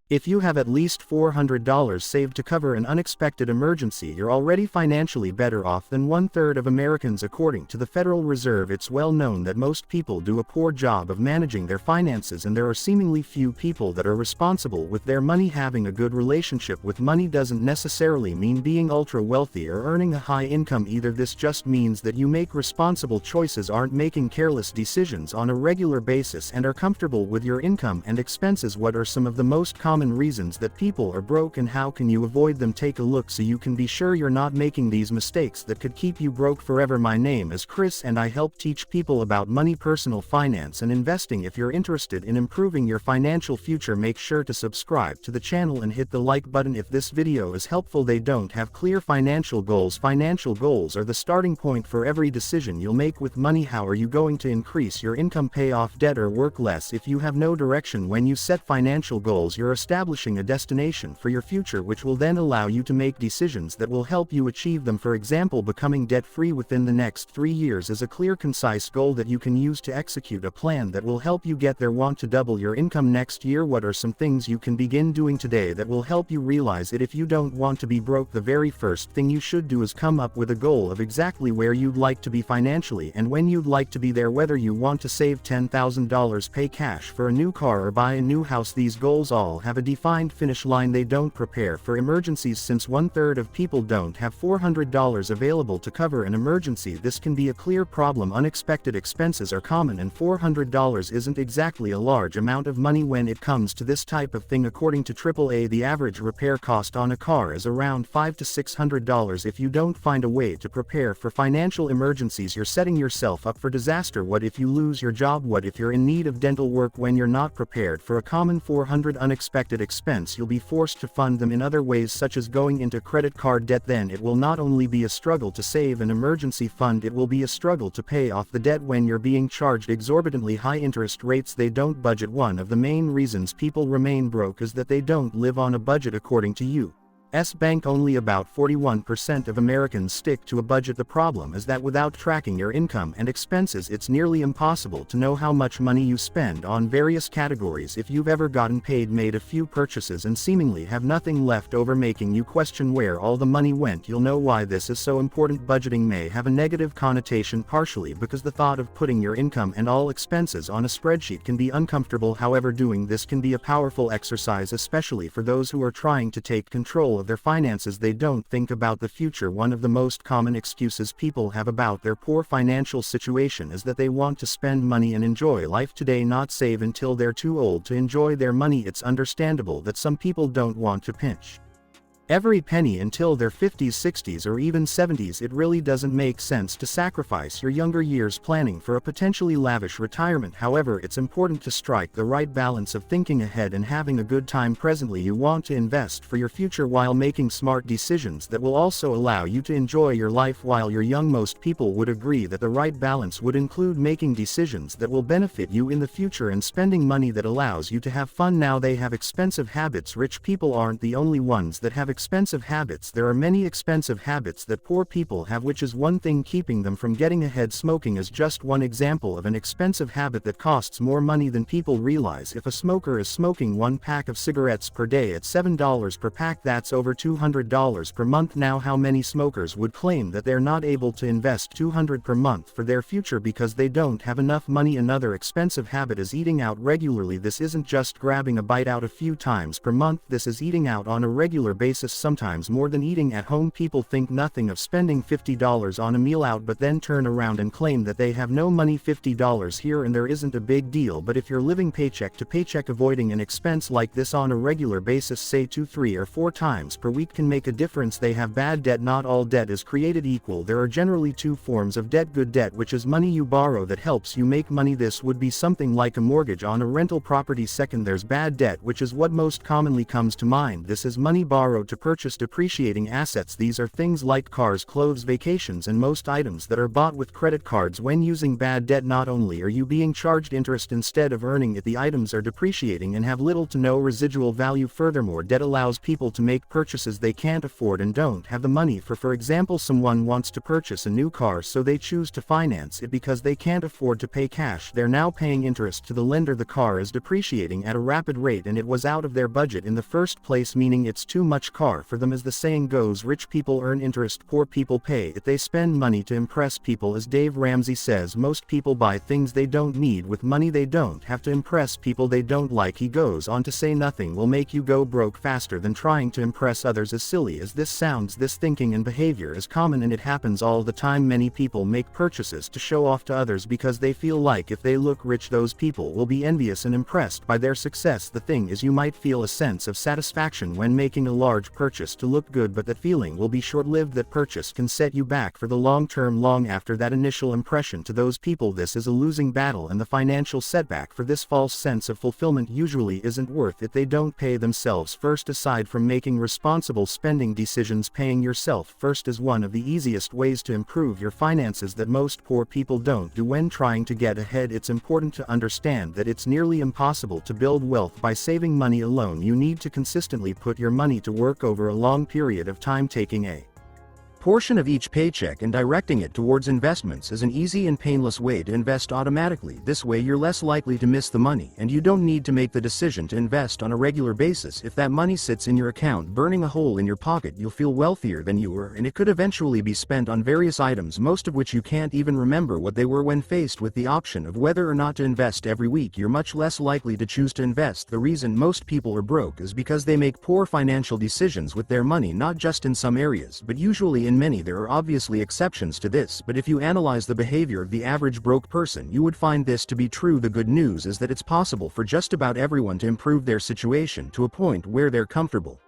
If you have at least $400 saved to cover an unexpected emergency, you're already financially better off than one-third of Americans, according to the Federal Reserve. It's well known that most people do a poor job of managing their finances, and there are seemingly few people that are responsible with their money. Having a good relationship with money doesn't necessarily mean being ultra-wealthy or earning a high income either. This just means that you make responsible choices, aren't making careless decisions on a regular basis, and are comfortable with your income and expenses. What are some of the most common reasons that people are broke, and how can you avoid them? Take a look so you can be sure you're not making these mistakes that could keep you broke forever. My name is Chris and I help teach people about money, personal finance and investing. If you're interested in improving your financial future, make sure to subscribe to the channel and hit the like button if this video is helpful. They don't have clear financial goals. Financial goals are the starting point for every decision you'll make with money. How are you going to increase your income, pay off debt or work less? If you have no direction when you set financial goals, you're establishing a destination for your future, which will then allow you to make decisions that will help you achieve them. For example, becoming debt-free within the next 3 years is a clear, concise goal that you can use to execute a plan that will help you get there. Want to double your income next year? What are some things you can begin doing today that will help you realize it? If you don't want to be broke, the very first thing you should do is come up with a goal of exactly where you'd like to be financially and when you'd like to be there. Whether you want to save $10,000, pay cash for a new car or buy a new house, these goals all have a defined finish line. They don't prepare for emergencies. Since one-third of people don't have $400 available to cover an emergency, this can be a clear problem. Unexpected expenses are common, and $400 isn't exactly a large amount of money when it comes to this type of thing. According to AAA, the average repair cost on a car is around $500 to $600. If you don't find a way to prepare for financial emergencies, you're setting yourself up for disaster. What if you lose your job? What if you're in need of dental work? When you're not prepared for a common $400 unexpected expense, you'll be forced to fund them in other ways, such as going into credit card debt. Then it will not only be a struggle to save an emergency fund, it will be a struggle to pay off the debt when you're being charged exorbitantly high interest rates. They don't budget. One of the main reasons people remain broke is that they don't live on a budget. According to U.S. Bank, only about 41% of Americans stick to a budget. The problem is that without tracking your income and expenses, it's nearly impossible to know how much money you spend on various categories. If you've ever gotten paid, made a few purchases and seemingly have nothing left over, making you question where all the money went, you'll know why this is so important. Budgeting may have a negative connotation, partially because the thought of putting your income and all expenses on a spreadsheet can be uncomfortable. However, doing this can be a powerful exercise, especially for those who are trying to take control of their finances. They don't think about the future. One of the most common excuses people have about their poor financial situation is that they want to spend money and enjoy life today, not save until they're too old to enjoy their money. It's understandable that some people don't want to pinch every penny until their 50s, 60s, or even 70s. It really doesn't make sense to sacrifice your younger years planning for a potentially lavish retirement. However, it's important to strike the right balance of thinking ahead and having a good time presently. You want to invest for your future while making smart decisions that will also allow you to enjoy your life while you're young. Most people would agree that the right balance would include making decisions that will benefit you in the future and spending money that allows you to have fun now. They have expensive habits. Rich people aren't the only ones that have expensive habits. There are many expensive habits that poor people have, which is one thing keeping them from getting ahead. Smoking is just one example of an expensive habit that costs more money than people realize. If a smoker is smoking 1 pack of cigarettes per day at $7 per pack, that's over $200 per month. Now, how many smokers would claim that they're not able to invest $200 per month for their future because they don't have enough money? Another expensive habit is eating out regularly. This isn't just grabbing a bite out a few times per month. This is eating out on a regular basis, sometimes more than eating at home. People think nothing of spending $50 on a meal out, but then turn around and claim that they have no money. $50 here and there isn't a big deal, but if you're living paycheck to paycheck, avoiding an expense like this on a regular basis, say 2, 3, or 4 times per week, can make a difference. They have bad debt. Not all debt is created equal. There are generally 2 forms of debt: good debt, which is money you borrow that helps you make money. This would be something like a mortgage on a rental property. Second, there's bad debt, which is what most commonly comes to mind. This is money borrowed to to purchase depreciating assets. These are things like cars, clothes, vacations, and most items that are bought with credit cards. When using bad debt, not only are you being charged interest instead of earning it, the items are depreciating and have little to no residual value. Furthermore, debt allows people to make purchases they can't afford and don't have the money for. For example, someone wants to purchase a new car, so they choose to finance it because they can't afford to pay cash. They're now paying interest to the lender. The car is depreciating at a rapid rate and it was out of their budget in the first place, meaning it's too much car for them. As the saying goes, rich people earn interest, poor people pay it. They spend money to impress people. As Dave Ramsey says, most people buy things they don't need with money they don't have to impress people they don't like. He goes on to say, nothing will make you go broke faster than trying to impress others. As silly as this sounds, this thinking and behavior is common and it happens all the time. Many people make purchases to show off to others because they feel like if they look rich, those people will be envious and impressed by their success. The thing is, you might feel a sense of satisfaction when making a large purchase to look good, but that feeling will be short-lived. That purchase can set you back for the long term. Long after that initial impression to those people, this is a losing battle, and the financial setback for this false sense of fulfillment usually isn't worth it. They don't pay themselves first. Aside from making responsible spending decisions, paying yourself first is one of the easiest ways to improve your finances that most poor people don't do. When trying to get ahead, it's important to understand that it's nearly impossible to build wealth by saving money alone. You need to consistently put your money to work over a long period of time. Taking a portion of each paycheck and directing it towards investments is an easy and painless way to invest automatically. This way you're less likely to miss the money, and you don't need to make the decision to invest on a regular basis. If that money sits in your account burning a hole in your pocket, you'll feel wealthier than you were, and it could eventually be spent on various items, most of which you can't even remember what they were. When faced with the option of whether or not to invest every week, you're much less likely to choose to invest. The reason most people are broke is because they make poor financial decisions with their money, not just in some areas, but usually in many. There are obviously exceptions to this, but if you analyze the behavior of the average broke person, you would find this to be true. The good news is that it's possible for just about everyone to improve their situation to a point where they're comfortable.